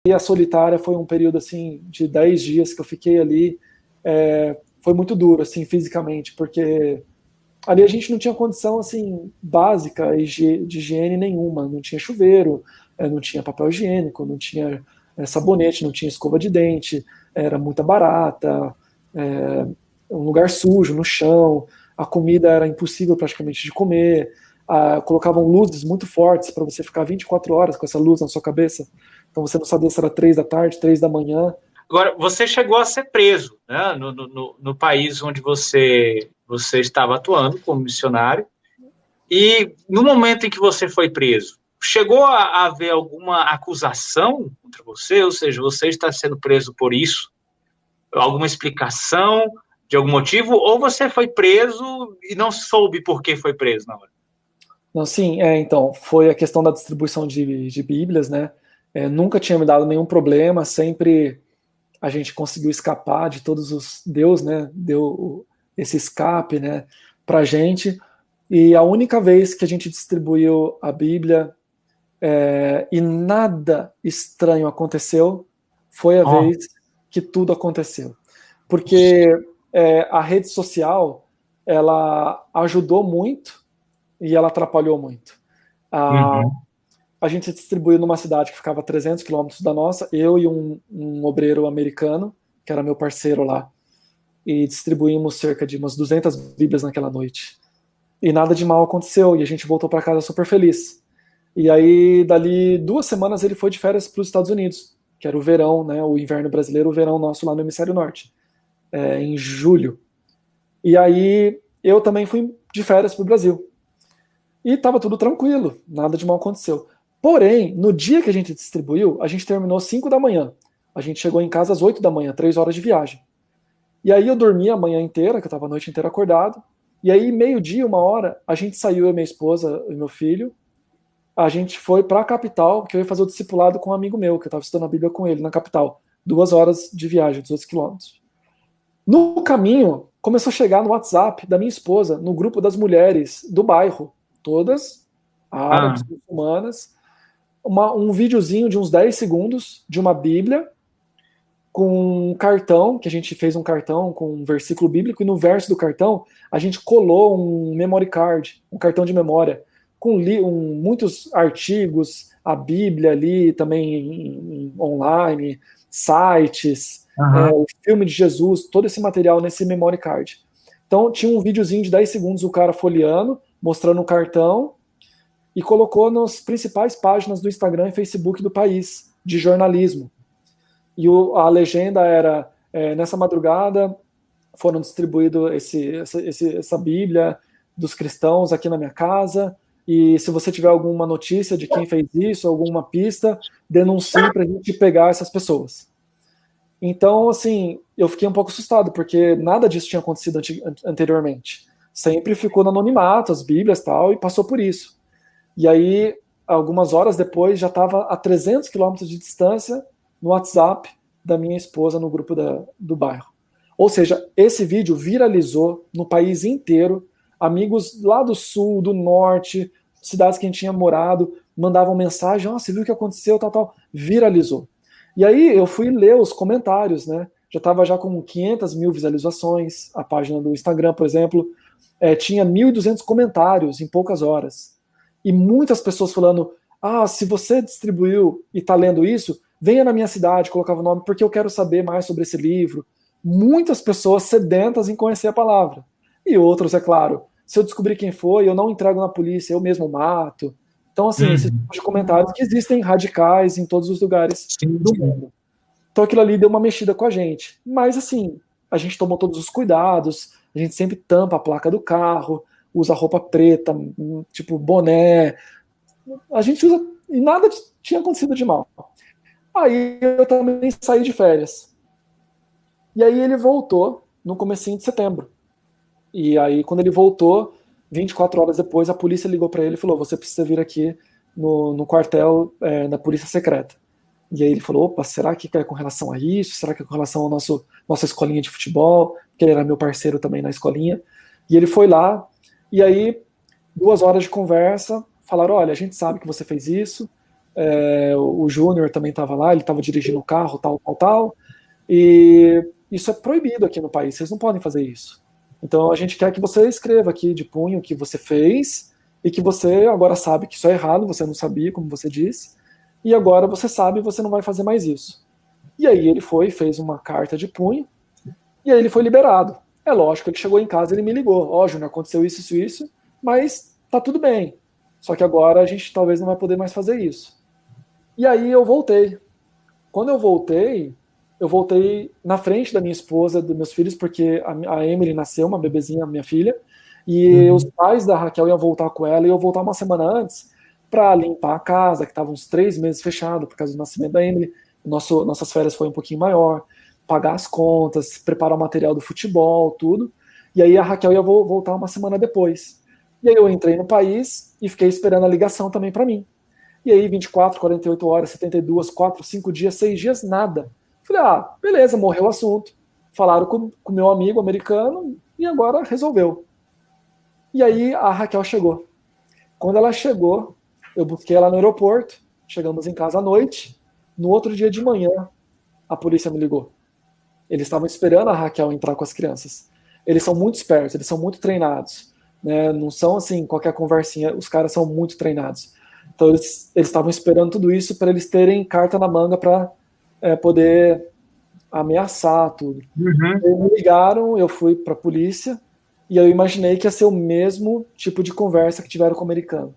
E a solitária foi um período assim de 10 dias que eu fiquei ali. Foi muito duro assim fisicamente, porque ali a gente não tinha condição assim básica de higiene nenhuma, não tinha chuveiro, não tinha papel higiênico, não tinha sabonete, não tinha escova de dente, era muita barata, um lugar sujo no chão, a comida era impossível praticamente de comer, colocavam luzes muito fortes para você ficar 24 horas com essa luz na sua cabeça, então você não sabia se era 3 da tarde, 3 da manhã. Agora, você chegou a ser preso, né, no país onde você estava atuando como missionário, e no momento em que você foi preso, chegou a haver alguma acusação contra você? Ou seja, você está sendo preso por isso? Alguma explicação de algum motivo? Ou você foi preso e não soube por que foi preso na hora? Não, sim, então, foi a questão da distribuição de Bíblias, né? Nunca tinha me dado nenhum problema, sempre a gente conseguiu escapar de todos os. Deus, né? Deu esse escape, né? Pra gente. E a única vez que a gente distribuiu a Bíblia e nada estranho aconteceu foi a Oh, vez que tudo aconteceu. Porque a rede social, ela ajudou muito e ela atrapalhou muito. A, uhum. a gente se distribuiu numa cidade que ficava a 300 quilômetros da nossa, eu e um obreiro americano, que era meu parceiro lá, e distribuímos cerca de umas 200 Bíblias naquela noite. E nada de mal aconteceu, e a gente voltou para casa super feliz. E aí, dali 2 semanas, ele foi de férias para os Estados Unidos, que era o verão, né, o inverno brasileiro, o verão nosso lá no Hemisfério Norte, em julho. E aí, eu também fui de férias para o Brasil. E estava tudo tranquilo, nada de mal aconteceu. Porém, no dia que a gente distribuiu, a gente terminou 5 da manhã. A gente chegou em casa às 8 da manhã, 3 horas de viagem. E aí eu dormi a manhã inteira, que eu estava a noite inteira acordado. E aí, meio-dia, 1 hora, a gente saiu, eu, minha esposa e meu filho. A gente foi para a capital, que eu ia fazer o discipulado com um amigo meu, que eu estava estudando a Bíblia com ele na capital. 2 horas de viagem, 200 quilômetros. No caminho, começou a chegar no WhatsApp da minha esposa, no grupo das mulheres do bairro, todas Ah, árabes, muçulmanas, um videozinho de uns 10 segundos de uma Bíblia com um cartão, que a gente fez um cartão com um versículo bíblico, e no verso do cartão a gente colou um memory card, um cartão de memória, com muitos artigos, a Bíblia ali também online, sites, aham. o filme de Jesus, todo esse material nesse memory card. Então tinha um videozinho de 10 segundos, o cara folheando, mostrando o cartão, e colocou nas principais páginas do Instagram e Facebook do país, de jornalismo. E a legenda era: nessa madrugada foram distribuídos essa Bíblia dos cristãos aqui na minha casa, e se você tiver alguma notícia de quem fez isso, alguma pista, denuncie para a gente pegar essas pessoas. Então, assim, eu fiquei um pouco assustado, porque nada disso tinha acontecido anteriormente. Sempre ficou no anonimato, as Bíblias e tal, e passou por isso. E aí, algumas horas depois, já estava a 300 quilômetros de distância no WhatsApp da minha esposa no grupo do bairro. Ou seja, esse vídeo viralizou no país inteiro. Amigos lá do sul, do norte, cidades que a gente tinha morado, mandavam mensagem: você viu o que aconteceu, tal, tal. Viralizou. E aí eu fui ler os comentários, né? Já estava já com 500 mil visualizações. A página do Instagram, por exemplo, tinha 1.200 comentários em poucas horas. E muitas pessoas falando: se você distribuiu e está lendo isso, venha na minha cidade, colocava o nome, porque eu quero saber mais sobre esse livro. Muitas pessoas sedentas em conhecer a palavra. E outros, é claro, se eu descobrir quem foi, eu não entrego na polícia, eu mesmo mato. Então, assim, esses Uhum. tipos de comentários que existem radicais em todos os lugares Sim, do sim. mundo. Então aquilo ali deu uma mexida com a gente. Mas, assim, a gente tomou todos os cuidados, a gente sempre tampa a placa do carro, usa roupa preta, tipo boné. A gente usa. E nada tinha acontecido de mal. Aí eu também saí de férias. E aí ele voltou no comecinho de setembro. E aí, quando ele voltou, 24 horas depois, a polícia ligou para ele e falou: você precisa vir aqui no quartel da Polícia Secreta. E aí ele falou: opa, será que é com relação a isso? Será que é com relação ao nossa escolinha de futebol? Porque ele era meu parceiro também na escolinha. E ele foi lá, e aí, 2 horas de conversa, falaram: olha, a gente sabe que você fez isso, o Júnior também estava lá, ele estava dirigindo o carro, tal. E isso é proibido aqui no país, vocês não podem fazer isso. Então a gente quer que você escreva aqui de punho o que você fez e que você agora sabe que isso é errado, você não sabia, como você disse, e agora você sabe e você não vai fazer mais isso. E aí ele foi, fez uma carta de punho, e aí ele foi liberado. É lógico, ele chegou em casa, ele me ligou, ó, Júnior, aconteceu isso, mas tá tudo bem. Só que agora a gente talvez não vai poder mais fazer isso. E aí eu voltei. Quando eu voltei na frente da minha esposa, dos meus filhos, porque a Emily nasceu, uma bebezinha, minha filha, e os pais da Raquel iam voltar com ela, e eu voltar uma semana antes para limpar a casa, que estava uns 3 meses fechado por causa do nascimento da Emily. Nossas férias foi um pouquinho maior, pagar as contas, preparar o material do futebol, tudo. E aí a Raquel ia voltar uma semana depois. E aí eu entrei no país e fiquei esperando a ligação também para mim. E aí 24, 48 horas, 72, 4, 5 dias, 6 dias, nada. Falei, beleza, morreu o assunto. Falaram com o meu amigo americano e agora resolveu. E aí a Raquel chegou. Quando ela chegou, eu busquei ela no aeroporto, chegamos em casa à noite. No outro dia de manhã, a polícia me ligou. Eles estavam esperando a Raquel entrar com as crianças. Eles são muito espertos, eles são muito treinados. Né? Não são assim, qualquer conversinha, os caras são muito treinados. Então eles estavam esperando tudo isso para eles terem carta na manga para poder ameaçar tudo. Eles me ligaram, eu fui para a polícia e eu imaginei que ia ser o mesmo tipo de conversa que tiveram com o americano.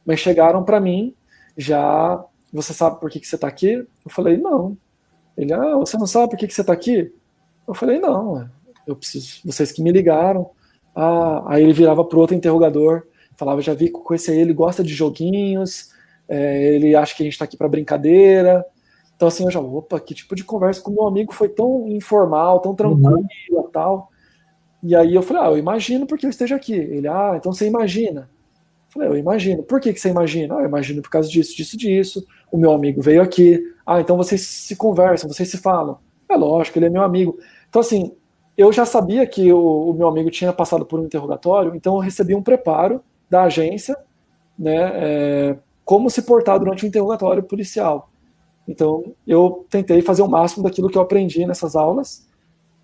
Mas chegaram para mim, já, você sabe por que você está aqui? Eu falei, não. Ele, você não sabe por que você está aqui? Eu falei, não, eu preciso, vocês que me ligaram. Aí ele virava pro outro interrogador, falava, já vi com esse aí, ele gosta de joguinhos, ele acha que a gente está aqui para brincadeira. Então assim, eu já, opa, que tipo de conversa com meu amigo foi tão informal, tão tranquila, tal. E aí eu falei, eu imagino porque eu esteja aqui. Ele, então você imagina. Eu falei, eu imagino. Por que você imagina? Eu imagino por causa disso. O meu amigo veio aqui. Então vocês se conversam, vocês se falam. É lógico, ele é meu amigo. Então assim, eu já sabia que o meu amigo tinha passado por um interrogatório, então eu recebi um preparo da agência, né, como se portar durante um interrogatório policial. Então eu tentei fazer o máximo daquilo que eu aprendi nessas aulas.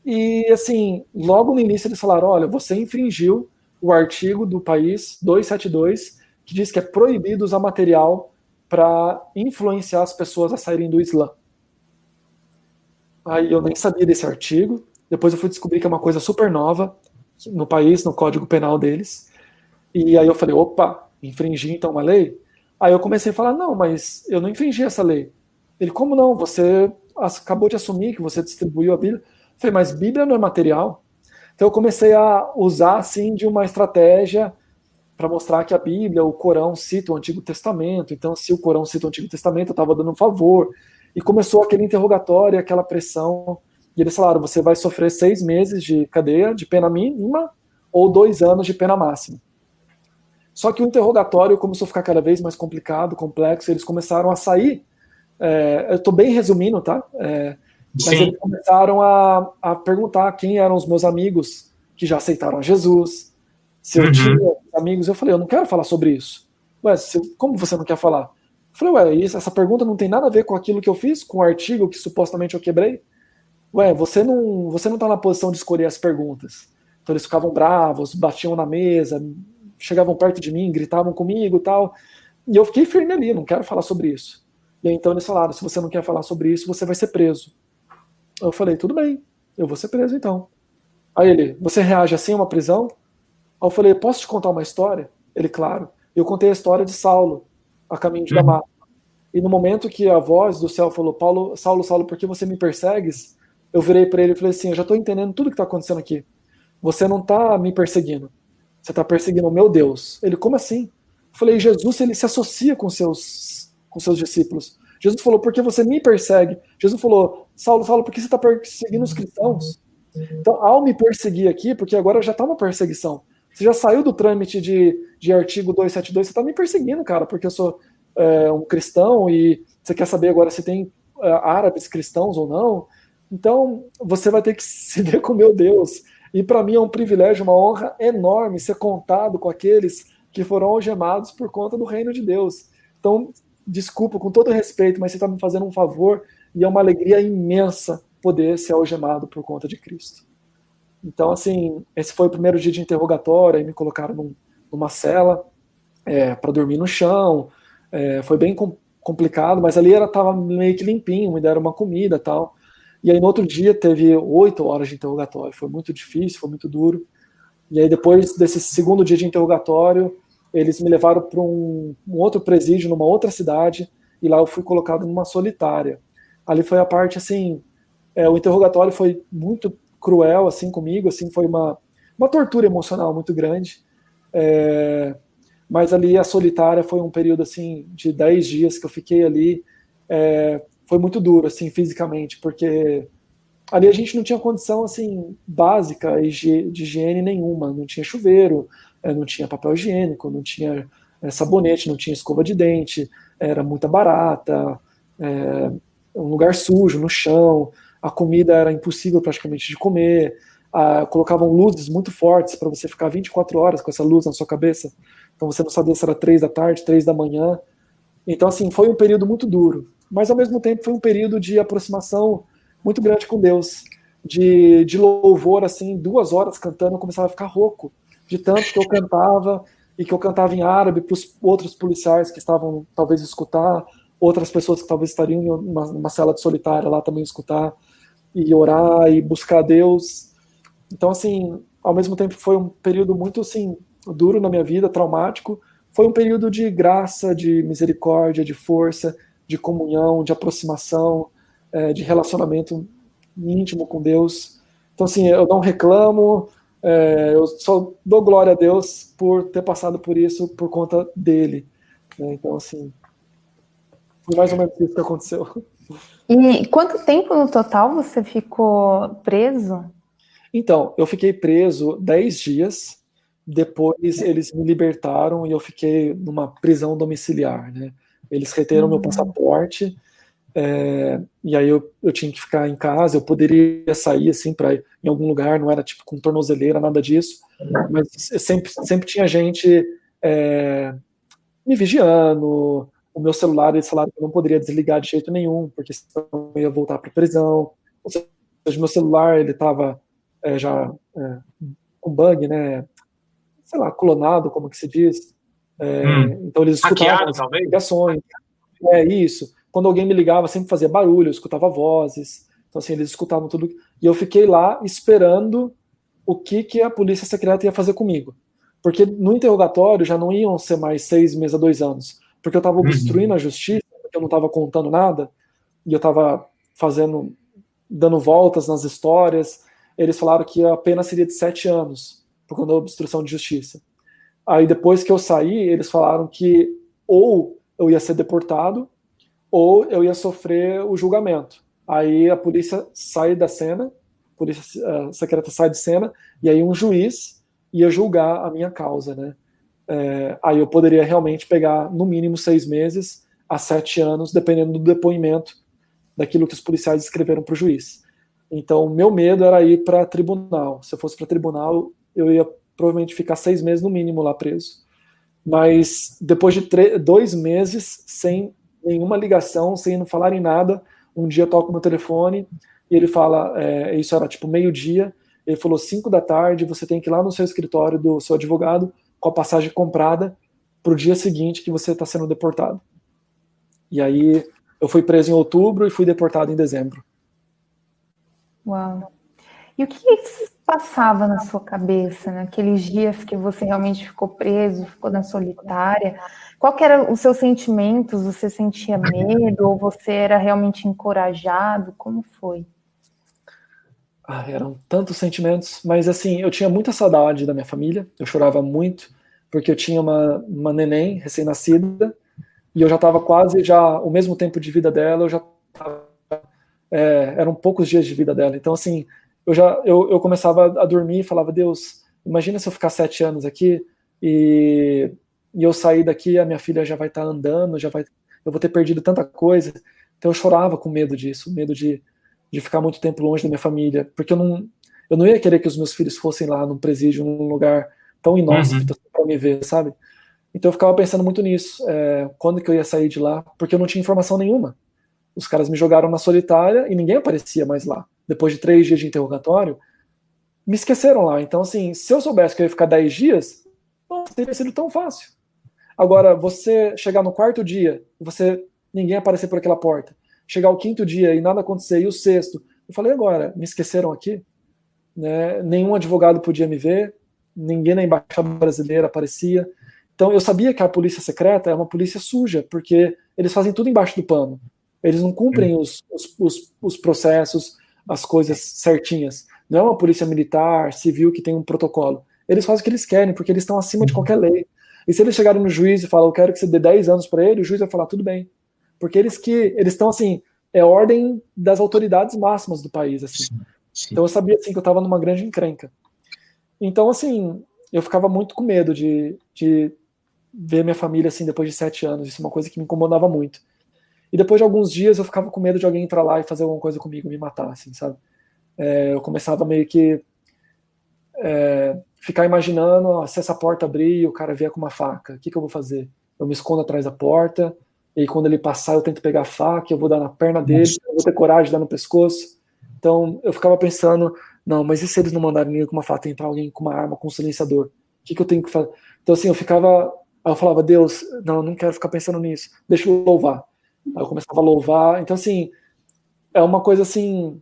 E assim, logo no início eles falaram, olha, você infringiu o artigo do país 272, que diz que é proibido usar material para influenciar as pessoas a saírem do Islã. Aí eu nem sabia desse artigo, depois eu fui descobrir que é uma coisa super nova no país, no Código Penal deles, e aí eu falei, opa, infringi então uma lei? Aí eu comecei a falar, não, mas eu não infringi essa lei. Ele, como não? Você acabou de assumir que você distribuiu a Bíblia. Eu falei, mas Bíblia não é material? Então eu comecei a usar assim de uma estratégia para mostrar que a Bíblia, o Corão cita o Antigo Testamento, então se o Corão cita o Antigo Testamento, eu estava dando um favor. E começou aquele interrogatório, aquela pressão, e eles falaram, você vai sofrer 6 meses de cadeia, de pena mínima, ou 2 anos de pena máxima. Só que o interrogatório começou a ficar cada vez mais complicado, complexo, eles começaram a sair, eu estou bem resumindo, tá? Mas eles começaram a perguntar quem eram os meus amigos que já aceitaram Jesus, se eu tinha amigos. Eu falei, eu não quero falar sobre isso. Ué, como você não quer falar? Eu falei, essa pergunta não tem nada a ver com aquilo que eu fiz, com o artigo que supostamente eu quebrei? Você não tá na posição de escolher as perguntas. Então eles ficavam bravos, batiam na mesa, chegavam perto de mim, gritavam comigo e tal. E eu fiquei firme ali, não quero falar sobre isso. E aí, então eles falaram, se você não quer falar sobre isso, você vai ser preso. Eu falei, tudo bem, eu vou ser preso então. Aí ele, você reage assim a uma prisão? Aí eu falei, posso te contar uma história? Ele, claro. Eu contei a história de Saulo, a caminho de Damasco. E no momento que a voz do céu falou, Saulo, Saulo, por que você me persegues? Eu virei para ele e falei assim, eu já estou entendendo tudo que está acontecendo aqui. Você não está me perseguindo. Você está perseguindo o meu Deus. Ele, como assim? Eu falei, Jesus, ele se associa com seus discípulos. Jesus falou, por que você me persegue? Jesus falou, Saulo, Saulo, por que você está perseguindo os cristãos? Então, ao me perseguir aqui, porque agora já está uma perseguição. Você já saiu do trâmite de artigo 272, você está me perseguindo, cara, porque eu sou um cristão e você quer saber agora se tem árabes cristãos ou não. Então, você vai ter que se ver com o meu Deus. E para mim é um privilégio, uma honra enorme ser contado com aqueles que foram algemados por conta do reino de Deus. Então, desculpa, com todo respeito, mas você está me fazendo um favor, e é uma alegria imensa poder ser algemado por conta de Cristo. Então, assim, esse foi o primeiro dia de interrogatório, aí me colocaram numa cela para dormir no chão, foi bem complicado, mas ali estava meio que limpinho, me deram uma comida e tal. E aí no outro dia teve 8 horas de interrogatório, foi muito difícil, foi muito duro. E aí depois desse segundo dia de interrogatório, eles me levaram para um outro presídio numa outra cidade, e lá eu fui colocado numa solitária. Ali foi a parte, assim, o interrogatório foi muito cruel, assim, comigo, assim, foi uma tortura emocional muito grande. Mas ali a solitária foi um período, assim, de 10 dias que eu fiquei ali. Foi muito duro, assim, fisicamente, porque ali a gente não tinha condição, assim, básica de higiene nenhuma. Não tinha chuveiro, não tinha papel higiênico, não tinha sabonete, não tinha escova de dente, era muita barata, um lugar sujo no chão, a comida era impossível praticamente de comer, colocavam luzes muito fortes para você ficar 24 horas com essa luz na sua cabeça, então você não sabia se era 3 da tarde, 3 da manhã. Então, assim, foi um período muito duro, mas ao mesmo tempo foi um período de aproximação muito grande com Deus, de louvor, assim, 2 horas cantando, eu começava a ficar rouco, de tanto que eu cantava, e que eu cantava em árabe para os outros policiais que estavam, talvez, escutar, outras pessoas que talvez estariam em uma cela de solitária lá também escutar, e orar, e buscar Deus. Então, assim, ao mesmo tempo foi um período muito, assim, duro na minha vida, traumático, foi um período de graça, de misericórdia, de força, de comunhão, de aproximação, de relacionamento íntimo com Deus. Então, assim, eu não reclamo, eu só dou glória a Deus por ter passado por isso por conta dele. Então, assim, foi mais ou menos isso que aconteceu. E quanto tempo no total você ficou preso? Então, eu fiquei preso 10 dias, depois eles me libertaram e eu fiquei numa prisão domiciliar, né? Eles reteram meu passaporte, e aí eu tinha que ficar em casa, eu poderia sair assim para ir em algum lugar, não era tipo com tornozeleira, nada disso, mas sempre tinha gente me vigiando, o meu celular, eles falaram que eu não poderia desligar de jeito nenhum, porque senão eu ia voltar para prisão, ou seja, meu celular, ele estava já com bug, né, sei lá, clonado, como que se diz, então eles escutavam as ligações, isso, quando alguém me ligava, sempre fazia barulho, eu escutava vozes, então assim, eles escutavam tudo, e eu fiquei lá esperando o que a polícia secreta ia fazer comigo, porque no interrogatório já não iam ser mais 6 meses a 2 anos, porque eu estava obstruindo a justiça, porque eu não estava contando nada, e eu estava dando voltas nas histórias. Eles falaram que a pena seria de 7 anos, por conta da obstrução de justiça. Aí depois que eu saí, eles falaram que ou eu ia ser deportado, ou eu ia sofrer o julgamento. Aí a polícia sai da cena, a polícia secreta sai de cena, e aí um juiz ia julgar a minha causa, né? Aí eu poderia realmente pegar no mínimo 6 meses a 7 anos, dependendo do depoimento daquilo que os policiais escreveram para o juiz. Então, meu medo era ir para tribunal. Se eu fosse para tribunal, eu ia provavelmente ficar 6 meses no mínimo lá preso. Mas depois de 2 meses, sem nenhuma ligação, sem não falar em nada, um dia eu toco no telefone e ele fala, isso era tipo meio-dia, ele falou 5 da tarde, você tem que ir lá no seu escritório do seu advogado com a passagem comprada para o dia seguinte que você está sendo deportado. E aí eu fui preso em outubro e fui deportado em dezembro. Uau. E o que passava na sua cabeça naqueles dias que você realmente ficou preso, ficou na solitária? Qual que eram os seus sentimentos? Você sentia medo ou você era realmente encorajado? Como foi? Eram tantos sentimentos, mas assim, eu tinha muita saudade da minha família, eu chorava muito, porque eu tinha uma neném recém-nascida, e eu já estava quase o mesmo tempo de vida dela, eu já estava, eram poucos dias de vida dela, então assim, eu começava a dormir e falava, Deus, imagina se eu ficar 7 anos aqui, e eu sair daqui, a minha filha já vai estar andando, eu vou ter perdido tanta coisa, então eu chorava com medo disso, medo de ficar muito tempo longe da minha família, porque eu não ia querer que os meus filhos fossem lá num presídio, num lugar tão inóspito para me ver, sabe? Então eu ficava pensando muito nisso, quando que eu ia sair de lá, porque eu não tinha informação nenhuma. Os caras me jogaram na solitária e ninguém aparecia mais lá. Depois de 3 dias de interrogatório, me esqueceram lá. Então, assim, se eu soubesse que eu ia ficar 10 dias, não teria sido tão fácil. Agora, você chegar no 4º dia, ninguém aparecer por aquela porta, chegar ao 5º dia e nada acontecer, e o 6º, eu falei, agora, me esqueceram aqui? Né? Nenhum advogado podia me ver, ninguém na embaixada brasileira aparecia. Então, eu sabia que a polícia secreta é uma polícia suja, porque eles fazem tudo embaixo do pano. Eles não cumprem os processos, as coisas certinhas. Não é uma polícia militar, civil, que tem um protocolo. Eles fazem o que eles querem, porque eles estão acima de qualquer lei. E se eles chegarem no juiz e falam, eu quero que você dê 10 anos para ele, o juiz vai falar, tudo bem. Porque eles estão assim, é ordem das autoridades máximas do país. Assim. Sim. Então eu sabia assim, que eu estava numa grande encrenca. Então, assim, eu ficava muito com medo de ver minha família assim depois de 7 anos. Isso é uma coisa que me incomodava muito. E depois de alguns dias eu ficava com medo de alguém entrar lá e fazer alguma coisa comigo, me matar, assim, sabe? Eu começava meio que ficar imaginando, ó, se essa porta abrir e o cara vier com uma faca, o que eu vou fazer? Eu me escondo atrás da porta, e quando ele passar eu tento pegar a faca, eu vou dar na perna dele, eu vou ter coragem de dar no pescoço. Então eu ficava pensando, não, mas e se eles não mandarem ninguém com uma faca, entrar alguém com uma arma, com um silenciador? O que eu tenho que fazer? Então assim, eu falava, Deus, não quero ficar pensando nisso, deixa eu louvar. Aí eu começava a louvar. Então, assim, é uma coisa, assim,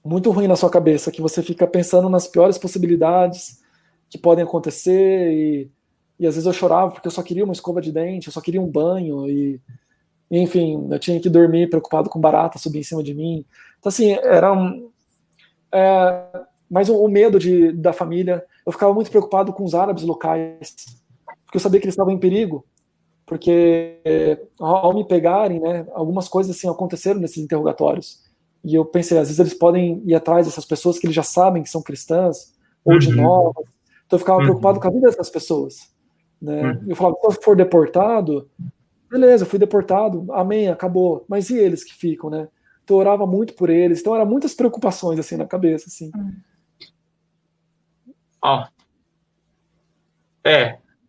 muito ruim na sua cabeça, que você fica pensando nas piores possibilidades que podem acontecer e às vezes eu chorava porque eu só queria uma escova de dente, eu só queria um banho enfim, eu tinha que dormir preocupado com barata subir em cima de mim. Então, assim, mas o medo da família, eu ficava muito preocupado com os árabes locais, porque eu sabia que eles estavam em perigo. Porque ao me pegarem, né, algumas coisas assim aconteceram nesses interrogatórios. E eu pensei, às vezes eles podem ir atrás dessas pessoas que eles já sabem que são cristãs, ou de novas. Então eu ficava preocupado com a vida dessas pessoas. Né? Eu falava, se eu for deportado, beleza, eu fui deportado, amém, acabou. Mas e eles que ficam, né? Então eu orava muito por eles. Então eram muitas preocupações assim na cabeça. Assim.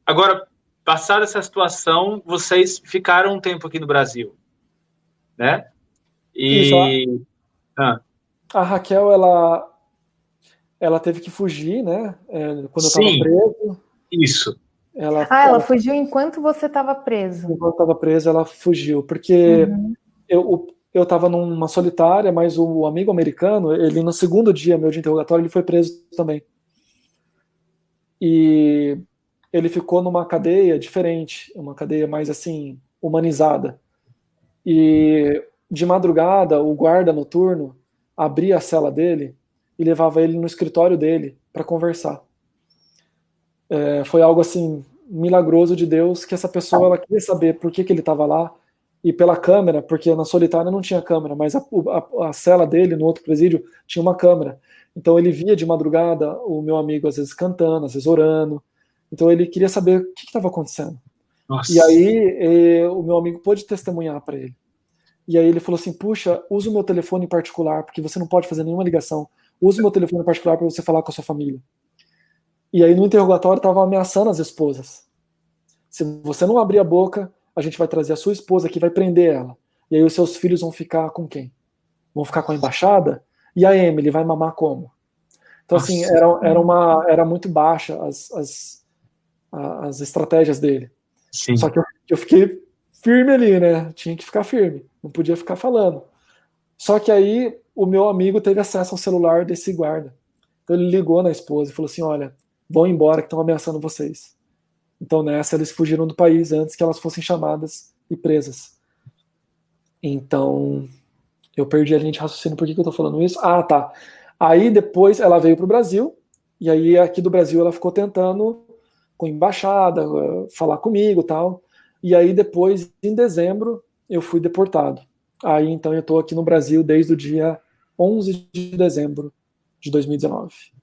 Agora, passada essa situação, vocês ficaram um tempo aqui no Brasil, né? Isso, a Raquel, ela teve que fugir, né? Quando eu estava preso. Isso. Ela fugiu enquanto você estava preso. Enquanto eu estava preso, ela fugiu, porque eu estava numa solitária, mas o amigo americano, ele no 2º dia meu de interrogatório, ele foi preso também. E ele ficou numa cadeia diferente, uma cadeia mais assim, humanizada. E de madrugada, o guarda noturno abria a cela dele e levava ele no escritório dele para conversar. Foi algo assim milagroso de Deus, que essa pessoa ela queria saber por que ele estava lá, e pela câmera, porque na solitária não tinha câmera, mas a cela dele no outro presídio tinha uma câmera. Então ele via de madrugada o meu amigo às vezes cantando, às vezes orando. Então ele queria saber o que estava acontecendo. Nossa. E aí o meu amigo pôde testemunhar para ele. E aí ele falou assim, puxa, usa o meu telefone em particular, porque você não pode fazer nenhuma ligação. Usa o meu telefone em particular para você falar com a sua família. E aí no interrogatório estava ameaçando as esposas. Se você não abrir a boca, a gente vai trazer a sua esposa aqui, vai prender ela. E aí os seus filhos vão ficar com quem? Vão ficar com a embaixada? E a Emily vai mamar como? Então, assim, era muito baixa as estratégias dele. Sim. Só que eu fiquei firme ali, né? Tinha que ficar firme. Não podia ficar falando. Só que aí o meu amigo teve acesso ao celular desse guarda. Então ele ligou na esposa e falou assim, olha, vão embora que estão ameaçando vocês. Então nessa eles fugiram do país antes que elas fossem chamadas e presas. Então eu perdi a linha de raciocínio. Por que eu tô falando isso? Tá. Aí depois ela veio pro Brasil, e aí aqui do Brasil ela ficou tentando com a embaixada, falar comigo e tal. E aí depois, em dezembro, eu fui deportado. Aí então eu tô aqui no Brasil desde o dia 11 de dezembro de 2019.